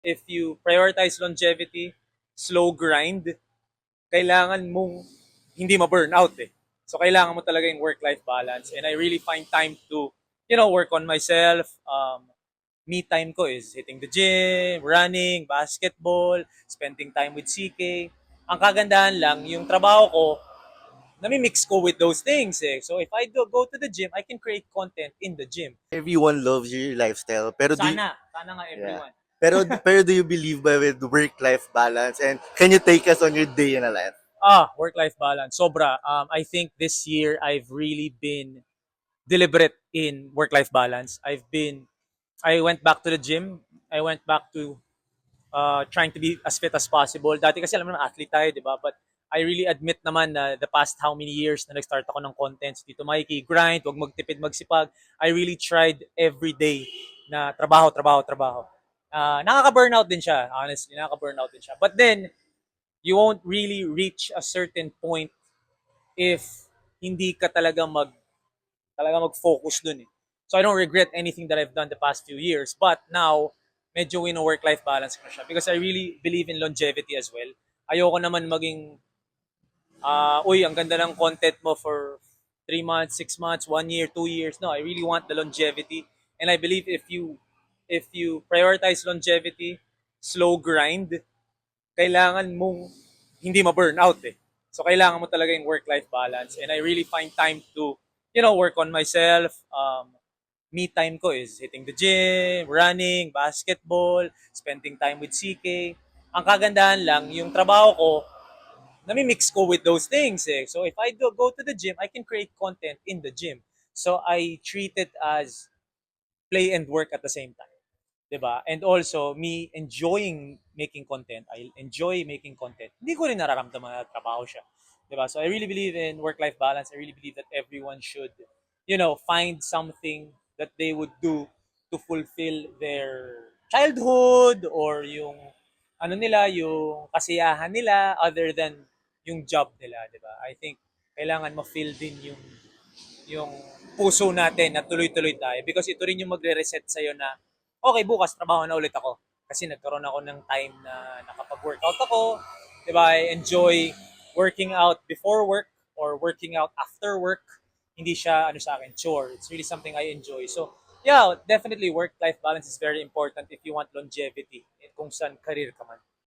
If you prioritize longevity, slow grind, kailangan mong hindi ma-burnout eh. So kailangan mo talaga yung work-life balance. And I really find time to, work on myself. Me time ko is hitting the gym, running, basketball, spending time with CK. Ang kagandahan lang, yung trabaho ko, nami-mix ko with those things eh. So if I do go to the gym, I can create content in the gym. Everyone loves your lifestyle, pero Sana nga yeah. everyone. Pero do you believe ba with work-life balance? And can you take us on your day in a life? Work-life balance. Sobra. I think this year I've really been deliberate in work-life balance. I went back to the gym. I went back to trying to be as fit as possible. Dati kasi alam mo naman, athlete tayo, di ba? But I really admit naman na the past how many years na nag-start ako ng contents dito, Mikey, grind, wag magtipid, magsipag. I really tried every day na trabaho, trabaho, trabaho. Nakaka-burnout din siya, honestly, nakaka-burnout din siya. But then, you won't really reach a certain point if hindi ka talaga mag-focus dun eh. So I don't regret anything that I've done the past few years. But now, medyo work-life balance ko na siya because I really believe in longevity as well. Ayoko naman maging, uy, ang ganda ng content mo for 3 months, 6 months, 1 year, 2 years. No, I really want the longevity. And I believe if you prioritize longevity, slow grind, kailangan mong hindi ma-burnout eh. So kailangan mo talaga yung work-life balance. And I really find time to, work on myself. Me time ko is hitting the gym, running, basketball, spending time with CK. Ang kagandahan lang, yung trabaho ko, nami-mix ko with those things eh. So if I do go to the gym, I can create content in the gym. So I treat it as play and work at the same time. 'Di ba? And also me enjoying making content. I enjoy making content. Hindi ko rin nararamdaman na trabaho siya. 'Di ba? So I really believe in work-life balance. I really believe that everyone should, find something that they would do to fulfill their childhood or yung ano nila, yung kasiyahan nila other than yung job nila, 'di ba? I think kailangan ma-fill din yung puso natin na tuloy-tuloy tayo because ito rin yung magre-reset sa'yo na okay, bukas trabaho na ulit ako kasi nagkaroon ako ng time na nakapag-workout ako, di ba? I enjoy working out before work or working out after work. Hindi siya ano sa akin, chore. It's really something I enjoy. So, yeah, definitely work-life balance is very important if you want longevity kung saan career ka man.